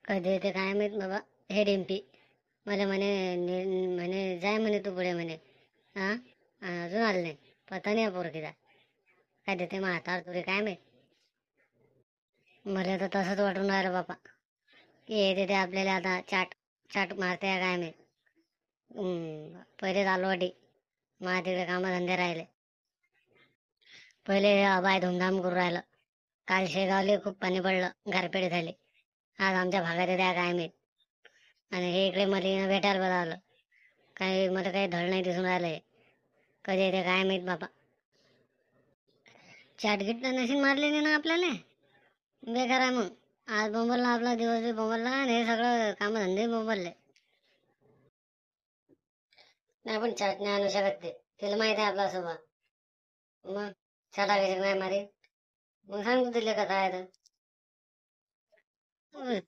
कधी येते काय माहित बाबा. हे डिम्पी मला म्हणे म्हणे जाय म्हणे तू पुढे म्हणे. हा, अजून आलं नाही. पता नाही पोरकीचा काय देते मग हातावर तुरे काय माहित. मला तर तसंच वाटून राहिलं बापा की येते ते आपल्याला आता चाट चाट मारते काय माहित. पहिले चालू वाटी मला तिकडे कामधंदे राहिले. पहिले अबाय धुमधाम करू राहिलं. काल शेगावले खूप पाणी पडलं, गारपेट झाली. आज आमच्या भागात येत्या काय माहित. आणि हे इकडे मला भेटायला बोलावलं. काही मला काही धड नाही दिसून राहिलंय. कधी येते काय माहित बाबा. चाटगीट तर नशीन मारली नाही ना आपल्याला. बेकार आहे मग. आज बोंबलला आपला दिवस बी बोंबलला आणि हे सगळं कामधंदे बोंबलले. नाही पण चाट नाही आणू शकत ते. तिला माहिती आहे आपला स्वभाव. मग चाटा कशी नाही मारी. मग सांगतो तिला कसा आहे तर.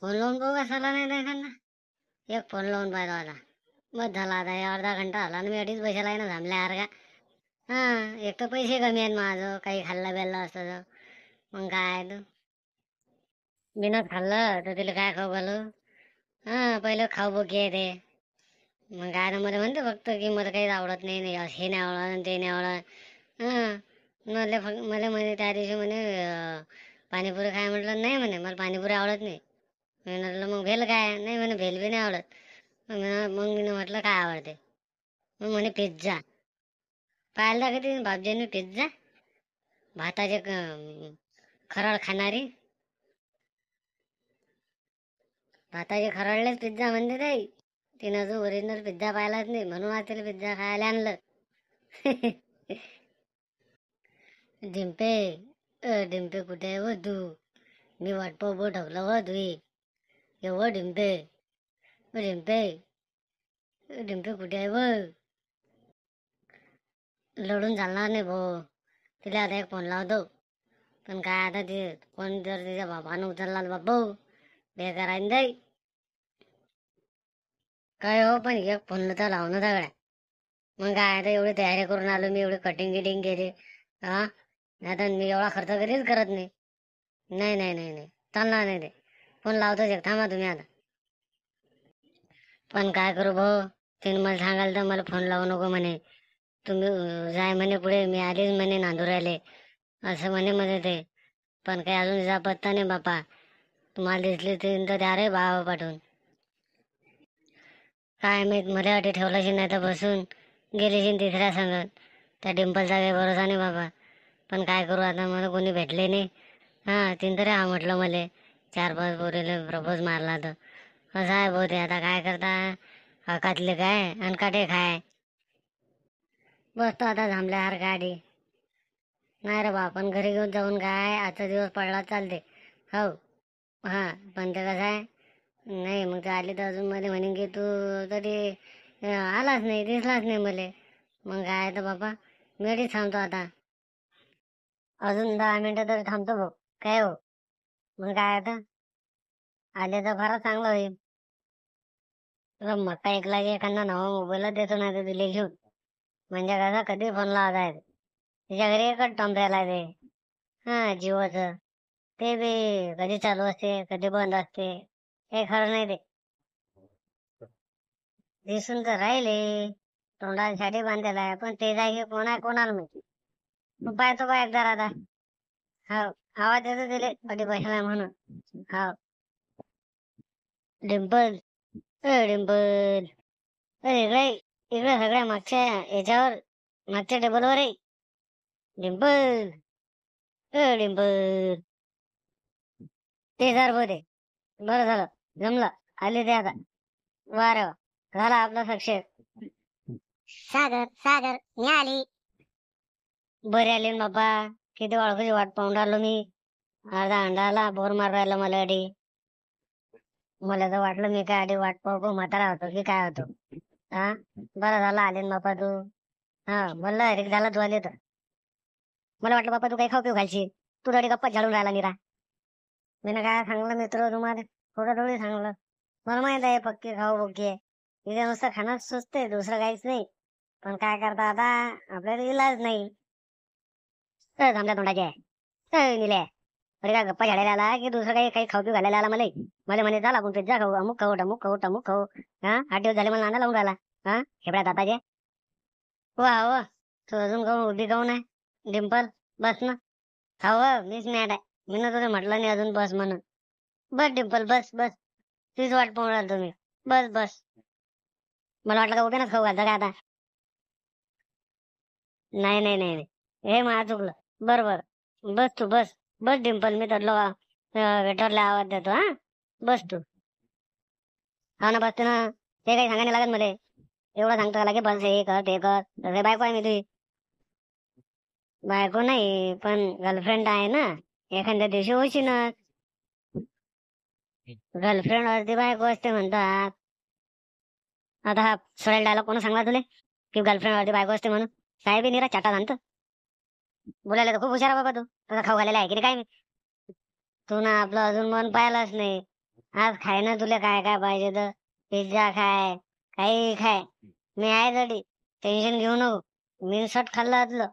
फोन लावून बघू कशाला नाही त्यांना. एक फोन लावून पाहिजे आता. बस झाला आता हे अर्धा घंटा झाला आणि मी अडीच पैशाला आहे ना थांबल्या यार का. हा, एक तर पैसे कमी आहेत माझं. काही खाल्लं बिल्लं असतं तर मग काय तर. बिना खाल्लं तर तिला काय खाऊ घालू. हा, पहिलं खाऊ बघ ते. मग काय तर मला म्हणते फक्त की मला काहीच आवडत नाही, हे नाही आवडत आणि ते नाही आवडत. हा, मला म्हणे त्या दिवशी म्हणे पाणीपुरी काय म्हटलं नाही म्हणे मला पाणीपुरी आवडत नाही. मी म्हटलं मग भेल काय नाही म्हणे भेल बी नाही आवडत. मग मी म्हटलं काय आवडते. मग म्हणे पिझ्झा. पाहिला का तिने बापजीने पिझ्झा. भाताचे खराळ खाणारी. भाताचे खराळलेच पिझ्झा म्हणते ताई. तिनं अजून ओरिजिनल पिझ्झा पाहिलाच नाही म्हणून आज तिला पिझ्झा खायला आणलं. डिंपे, डिंपे कुठे आहे व तू. मी वाट पाहू ठेवलं व तुही. ये व डिंपे, डिंपे, डिंपे कुठे आहे व. लढून चालणार नाही भाऊ. तिला आता एक फोन लावतो. पण काय आता ते फोन जर तिच्या बापानं उचलला बापू बेकार आहे जाई. काय हो पण एक फोन तर लावणं सगळ्या. मग काय आता एवढी तयारी करून आलो मी, एवढी कटिंग गिटिंग केली. हा, नाही तर मी एवढा खर्च कधीच करत नाही. नाही नाही नाही नाही चालणार नाही ते. फोन लावतोच एक थांबा तुम्ही आता. पण काय करू भाऊ. तिने मला सांगाल तर मला फोन लावू नको म्हणे. तुम्ही जाय म्हणे पुढे मी आलीच म्हणे नांदुराले असं म्हणे मध्ये ते. पण काही अजून तिचा पत्ता नाही बापा. तुम्हाला दिसली तर द्या रे भावा पाठवून. काय माहित मला वाटे ठेवलाशी नाही तर बसून गेलीशी तिसऱ्या संगत. त्या डिंपलचा काही भरोसा नाही बाबा. पण काय करू आता मला कोणी भेटले नाही. हा, तीन तरी हा म्हटलं मले 4-5 पोरीले प्रपोज मारला तर. असं आहे भाऊ ते आता काय करता. हकातले काय अनकाटे खाय. बसतो आता थांबल्यावर गाडी. नाही रे बा पण घरी घेऊन जाऊन काय आजचा दिवस पडला चालते. हो. हा, पण ते कसं आहे. नाही मग ते आले तर अजून मध्ये म्हणेन की तू तरी आलाच नाही दिसलाच नाही मले. मग काय तर बाबा मी अडीच थांबतो आता. अजून 10 मिनिटं तरी थांबतो भाऊ. काय हो. मग काय आता आले तर फारच चांगलं होईल. तुला मोठा ऐकला की एखादा नवा मोबाईलच देतो नाही तर दिले घेऊन. म्हणजे कसं कधी फोन लावता येते. तिच्या घरी एकच टॉम्प्याला ते. हा, जिओचं. ते बी कधी चालू असते कधी बंद असते. हे खरं नाही ते. दिसून तर राहिले. तोंडाला साठी बांधलेला आहे पण ते जागी कोण आहे कोणाला माहिती. तू पाहतो बा एकदा आता. हो, आवाज येतो दिले कधी बसलाय म्हणून. हो. डिंपल, डिंपल. इकडे इकडे सगळ्या मागच्या याच्यावर मागच्या टेबलवर आहे. डिंपल, डिंपल. ते सर बोते. बरं झालं जमलं. आले ते आता. वा रे वा. झाला आपला सक्सेस. सागर सागर मी आली. बरे आले ना बाबा. किती वाळखीची वाट पाहून राहिलो मी. अर्धा अंडाला बोर मार राहिला मला अडी. मला तर वाटलं मी काय अडी वाट पाहू म्हातारा होतो की काय होतो. हा, बरं झालं आले ना बापा तू. हा, म्हणलं अरे झाला तू आले तर. मला वाटलं बापा तू काही खाऊ पिऊ घालशील. तू रडी गप्पा झाडून राहिला निरा. मी काय सांगलं मित्र तुम्हाला. थोडं थोडी सांगलं. मला माहित आहे पक्की खाऊ पक्की आहे. तिथे नुसतं खाणं सुचते दुसरं काहीच नाही. पण काय करता आता आपल्याला इलाज नाही. थांबल्या तोंडाचे निले. अरे काय गप्पा घालायला आला की दुसरं काही काही खाऊ पिऊ घालायला आला मला मला म्हणे चला आपण पिझ्झा खाऊ अमुक खाऊ टमुक खाऊ टमुक खाऊ. हा 8 दिवस झाले मला नांदा लावून राहिला. हा खेबड्या दाताचे. वा वा तू अजून खाऊ उभी खाऊ नाही डिंपल. बस ना. खाऊ मीच मॅट आहे. मी ना तुझं म्हटलं नाही अजून बस म्हणून. बस डिंपल बस बस. तीच वाट पाहून राहिला तुम्ही. बस बस. मला वाटलं का उभे ना खाऊ घालता का आता. नाही नाही नाही नाही. हे मला चुकलं. बरोबर. बस तू बस. बस डिंपल मी तर वेटरला आवाज देतो हा. बस तू. हा ना बसते ना. ते काही सांगायला लागत मला. एवढं सांगतो का की बस हे कर ते कर. तसं बायको आहे मी तुझी. बायको नाही पण गर्लफ्रेंड आहे ना. एखाद्या दिवशी होशी ना. गर्लफ्रेंड वरती बायको असते म्हणतात. आता हा सोडायला डायलॉग कोण सांगला तुले की गर्लफ्रेंड वरती बायको असते म्हणून. साहेब निरा चाटा सांगतो. बोलायला तर खूप हुशार आहे बाबा तू. तुझा खाऊ घालेला आहे की नाही काय मी. तू ना आपलं अजून मन पाहिलंच नाही. आज खाय ना तुला काय काय पाहिजे तर. पिझ्झा खाय. काही खाय. मी आहे रेडी. टेन्शन घेऊ नको. मी सट खाल्लं आतलं.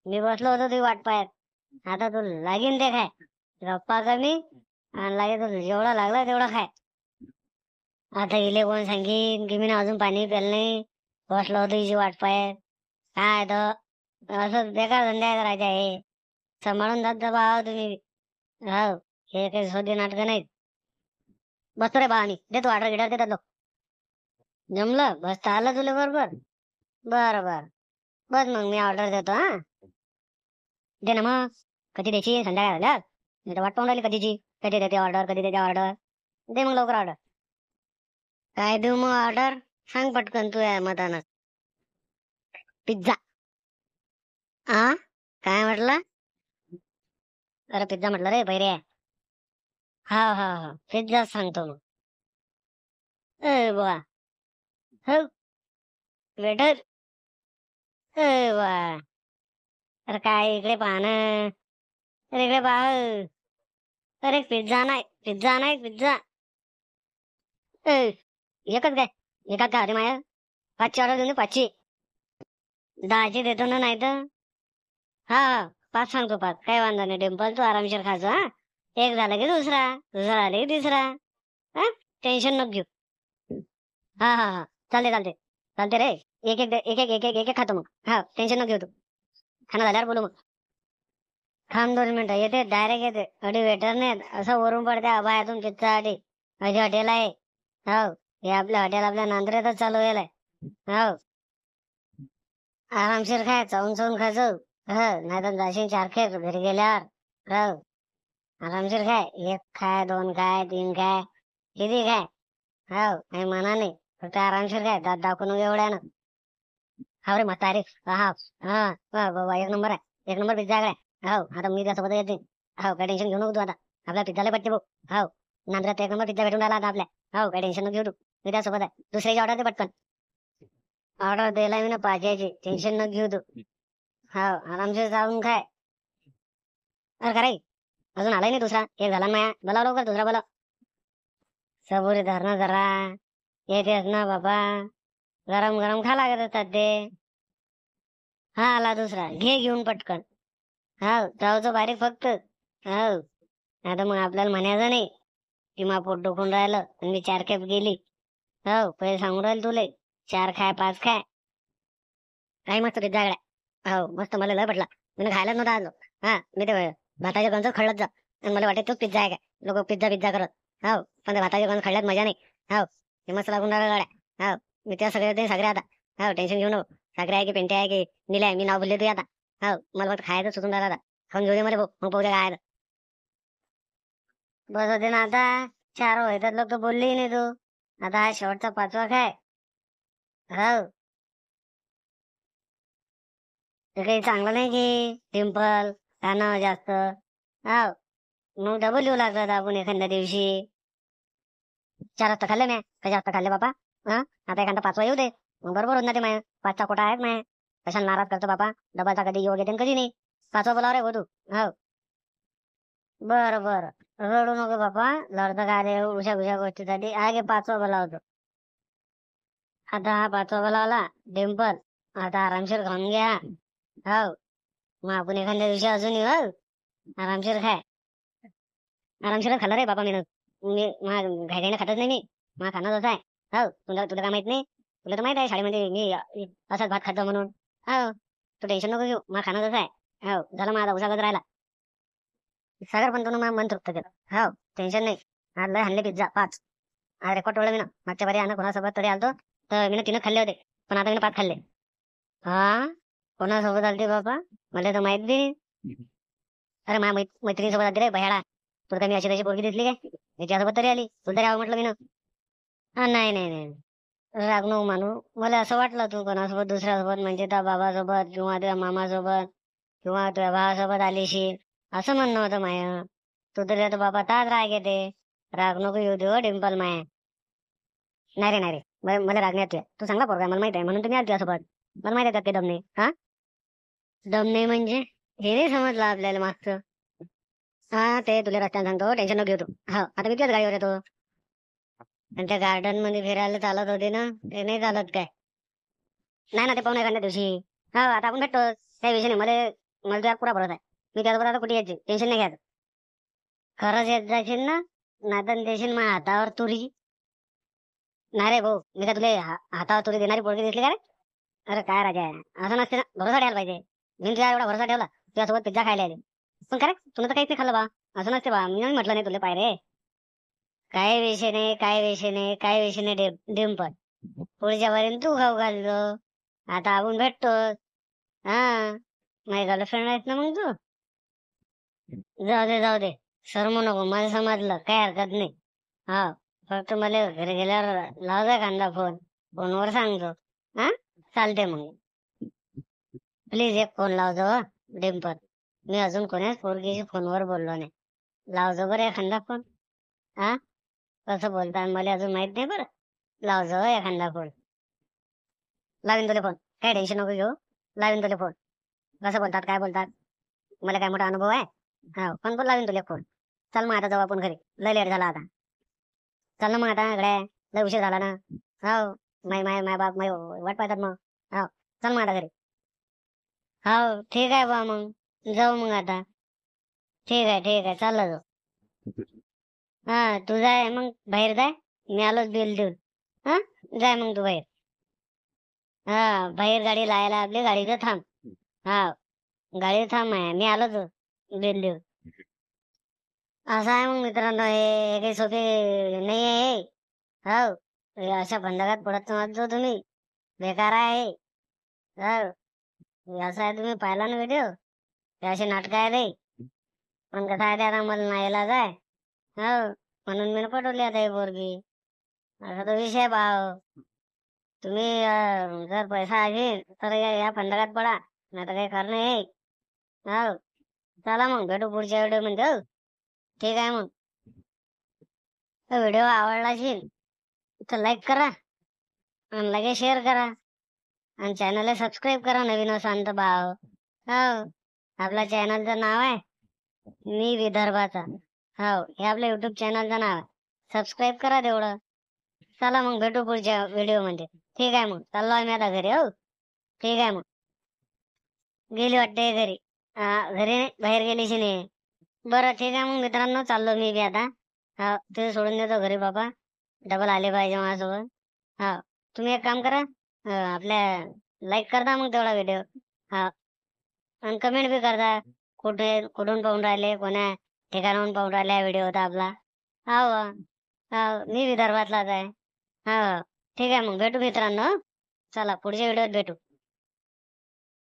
मी बसलो होतो तुझी वाट पाहत. आता तू लागीन ते खाय. गप्पा कमी आणि लागे तुला जेवढा लागला तेवढा खाय. आता इले कोण सांगीन की मी अजून पाणी प्यायलं नाही. बसलो होतो हिची वाट पाहत. काय तर असं बेकार धंदा करायचा आहे. सांभाळून जात जा भावा तुम्ही. हो हे काही सोदी नाटकं नाहीत. बसतो रे बा आणि देतो ऑर्डर गिडर देतात लोक. जमलं बसता आलं तुला बरोबर. बरं बरं. बस मग मी ऑर्डर देतो हा. दे ना मग. कधी द्यायची संध्याकाळ झाल्यावर. मी तर वाट पाहून राहिली कधीची. कधी देते ऑर्डर कधी देते ऑर्डर. दे मग लवकर ऑर्डर. काय देऊ मग ऑर्डर. सांग पटकन तू या मतानं. पिझ्झा. आ काय म्हटलं. अरे पिझ्झा म्हटलं रे बहिरे. हा हा हा पिझ्झा सांगतो मग. ए बुवा. हो वेटर. ए बुवा. अरे काय इकडे पाहा ना. अरे इकडे पहा. अरे पिझ्झा नाही पिझ्झा नाही पिझ्झा. ए एकच काय. एकाच काय अरे माया. 5ची ऑर्डर देऊन दे 5ची. 10ची देतो ना नाही तर. हा हा 5 सांगतो 5 काही वांधा नाही डिंपल तू आरामशीर खायचो हा. एक झालं की दुसरा. दुसरा झालं की तिसरा. हा टेन्शन नको घेऊ. हा हा हा चालते चालते. चालते रे. एक एक एक एक एक एक एक एक खातो मग. हा टेन्शन नको घेऊ तू. खाना झाल्यावर बोलू मग. थांब 2 मिनिटं येते डायरेक्ट येते. अडी वेटर नाही असं वरून पडते आबायातून पिझ्झासाठी. माझी हॉटेल आहे. हो हे आपलं हॉटेल आपल्या नांदऱ्यातच चालू आहे. हो आरामशीर खाय चावून चावून खायचं. हो नाही तर जाशील चारखेर घरी गेल्यावर. हो आरामशीर खाय. एक खाय 2 खाय 3 खाय. किती खाय. हो काही मना नाही. फक्त आरामशीर खाय दात दाखवून एवढ्या ना. हा रे म्हातारे. हा हा हा वा वा वा, एक नंबर आहे. एक नंबर पिझ्झा आहे. हो आता मी त्यासोबत येते. हो काय टेन्शन घेऊ नको तू आता. आपल्या पिझ्झाला पटते भाऊ. हो नांद्रात एक नंबर पिझ्झा भेटून राहिला आता आपल्या. हो काय टेन्शन नको घेऊ तू. मी त्यासोबत आहे. दुसऱ्याची ऑर्डर दे पटकन. ऑर्डर द्यायला मी ना पाहिजे. टेन्शन नको घेऊ तू. हो आरामशीर जाऊन खाय. अरे खरं अजून आलाय नाही दुसरा. एक झाला ना माया. बोलाव लवकर दुसरा बोलाव. सबुरी धरणं जरा. येतेच ना बाबा. गरम गरम खा लागत असतात ते. हा आला दुसरा घे घेऊन पटकन. हा जाऊचं बारीक फक्त. हो आता मग आपल्याला म्हणायचं नाही की मा पोट दुखून राहिलं आणि मी 4 खेप गेली. हो पहिले सांगून राहील तुले. 4 खाय 5 खाय. काही मस्त पिझ्झा हो मस्त मला लय पटला. मी खायलाच नव्हता आलो. हा मी ते भाताच्या गंज खळत जा. आणि मला वाटत तोच पिझ्झा आहे काय. लोक पिझ्झा पिझ्झा करत. हो पण ते भाताच्या गंज खळल्यात मजा नाही. हो हे मस्त लागून राहिला गाड्या. हो मी त्या सगळ्या सगळ्या आता. हो टेन्शन घेऊ नको. साखरे आहे की पेंटे आहे की निल्या आहे मी नाव बोलले तू आता. हो मला फक्त खायचं सुचून राहिला आता. खाऊन घेऊ दे मला भाऊ मग पाहू दे काय आहे तर. बस होते ना आता. 4 व्हायच्यात लोक बोललेही नाही तू. आता हा शेवटचा 5वा खाय. हो ते काही चांगलं नाही की सिंपल खाणं जास्त. हो मग डबल येऊ लागतात आपण एखाद्या दिवशी. 4 वाजता खाल्ले मी. का जास्त खाल्ले बाबा. हा आता एखादा 5वा येऊ दे. मग बरोबर होत ना ते माया. 5चा कोटा आहेत माया. कशाला नाराज करतो बाबा. डबलचा कधी येऊ घेते कधी नाही. 5वा बोलाव रे हो तू. हो बरं बरं. रडू नको बाबा. लढतं काय रे उशा उशा गोष्टीसाठी. आहे 5वा बोलावतो. आता हा 5वा बोलावला. डिंपल आता आरामशीर खाऊन घ्या. हो मग आपण एखाद्या दिवशी अजून येऊ. हो आरामशीर खाय. आरामशीरच खाल्लं रे बाबा मी. घाईघाईनं खातच नाही मी. मला खाणं तसं आहे. हो, तुला तुला काय माहित नाही? तुला तर माहित आहे शाळेमध्ये मी असाच भात खातो म्हणून. हो, तू टेन्शन नको घेऊ. मला खाणं तसं आहे. हो, झालं माझा उसागत राहिला. सागर पण तो मन तृप्त केलं. हो, टेन्शन नाही. आज लय हाणले पिझ्झा 5. आज रेकॉर्ड तोडलं मी ना. मागच्या बारी कोणासोबत तरी आलतो तर मी 3 खाल्ले होते. पण आता मी 5 खाल्ले. हा, कोणासोबत आलते बाबा? मला तर माहित बी नाही. अरे माझ्या मैत्रिणीसोबत आलती रे बह्याळा. तुला काय मी अशी तशी पोरगी दिसली काय? त्याच्यासोबत तरी आली. तुला तरी आवं म्हटलं मी ना. हा, नाही नाही नाही. राग नको मानू. मला असं वाटलं तू कोणासोबत दुसऱ्यासोबत म्हणजे त्या बाबासोबत किंवा त्या मामासोबत किंवा तुझ्या भावासोबत आलीशी असं म्हणणं होतं माया. तू तरी आता बाबा ताच राग येते. राग नको येऊ देऊ डिंपल माया. नाही रे नाही रे. मला राग नाही येतोय. तू चांगला पोरगा आहे, मला माहित आहे म्हणून तुम्ही आल तुझ्यासोबत. मला माहित आहे त्यात काही दम नाही. हा, दम नाही म्हणजे हे नाही समजलं आपल्याला मागचं. हा, ते तुला रस्त्याने सांगतो टेन्शन नको घेऊ तू. हा, आता मी तुझ्याच गाडीवर येतो. आणि त्या गार्डन मध्ये फिरायला चालत होते ना, ते नाही चालत काय? नाही ना, ते पाहून एखाद्या दिवशी. हा, आता आपण भेटतो. काही विषय नाही. मला मला तुझ्यावर पुरा भरोसा आहे. मी त्याचबरोबर आता कुठे यायची टेन्शन नाही घ्यायचं. खरंच येत जाशील ना, नादन देशील माझ्या हातावर तुरी. नाही रे भाऊ, मी काय तुला हातावर तुरी देणारी पोरगी दिसली का रे? अरे काय राजा आहे, असं नसते ना. भरोसा ठेवायला पाहिजे. मी तुझ्या एवढा भरोसा ठेवला तुझ्यासोबत पिझ्झा खायला आले. पण काय रे, तुला तर काहीच नाही खाल्लं बा. असं नसते बा, मी नाही म्हटलं नाही तुला पाय रे. काय विषय नाही, काय विषय नाही, काय विषय नाही डिंपल. पुढच्या वारीन तू खाऊ घालतो. आता आपण भेटतो. हा, माझी गर्लफ्रेंड आहेस ना मग तू. जाऊ दे जाऊ दे. शरमू नको, मला समजलं, काय हरकत नाही. हा, फक्त मला घरी गेल्यावर लावजा एखादा फोन. फोनवर सांगतो. हा, चालते मग. प्लीज एक फोन लावजो हं, डिंपल. मी अजून कोणाच पोरगीशी फोनवर बोललो नाही. लावजो बरं एखादा फोन. हा, कसं बोलतात मला अजून माहित नाही बरं. लावजो एखादा फोन. लावीन तुला फोन. काय टेन्शन नको घेऊ. लावीन तुला फोन. कसं बोलतात, काय बोलतात, मला काय मोठा अनुभव आहे. हा, पण लावीन तुला फोन. चल मग आता जाऊ आपण घरी. लय लेट झाला आता. चल ना मग आता गड्या. लय उशीर झाला ना. हो, माय माय माय बाप माय वाट पाहतात मग. हो, चल मग आता घरी. हो, ठीक आहे बा मग. जाऊ मग आता. ठीक आहे चाललं जाऊ. हा, तू जाय मग बाहेर जाय. मी आलोच बिल देऊन. हा, जाय मग तू बाहेर. हा, बाहेर गाडी लायला आपली गाडीचं थांब. हा, गाडीचं थांब आहे. मी आलोच बिल देऊन. असं आहे मग मित्रांनो, हे काही सोपे नाही आहे हे. हो, हे अशा बंधकात पडत नव्हतो तुम्ही. बेकार आहे हे. हो, हे असं आहे, तुम्ही पाहिला ना व्हिडिओ. हे असे नाटक आहे रे. पण कसं आहे ते आता मला नाईलाज आहे. हो, म्हणून मी पटवली आता ही पोरगी. असा तो विषय आहे भाव. तुम्ही जर पैसा असेल तर या फंदात पडा. नाही तर काही खरं नाही. हो, चला मग भेटू पुढच्या व्हिडिओ मध्ये. हो, ठीक आहे मग. व्हिडिओ आवडला असेल तर लाईक करा आणि लगेच शेअर करा आणि चॅनलला सबस्क्राईब करा. नवीन शांत भाव. हो, आपल्या चॅनलचं नाव आहे मी विदर्भाचा. हो, हे आपल्या युट्यूब चॅनलचं नाव आहे. सबस्क्राईब करा तेवढं. चला मग भेटू पुढच्या व्हिडिओ मध्ये. ठीक आहे मग, चाललो आम्ही आता घरी. हो, ठीक आहे मग. गेली वाटते घरी. घरी नाही, बाहेर गेलीशी नाही. बरं ठीक आहे मग मित्रांनो, चाललो मी बी आता. हा, ते सोडून देतो घरी बाबा. डबल आले पाहिजे माझ्यासोबत. हा, तुम्ही एक काम करा. आपल्या लाईक करता मग तेवढा व्हिडिओ. हा, आणि कमेंट बी करता. कुठे कुठून पाहून राहिले, कोण्या ठिकाणाहून पाहून राहिले व्हिडिओ होता आपला. हो, हो, मी विदर्भातलाच आहे. हो, ठीक आहे मग भेटू मित्रांनो. चला पुढच्या व्हिडिओत भेटू.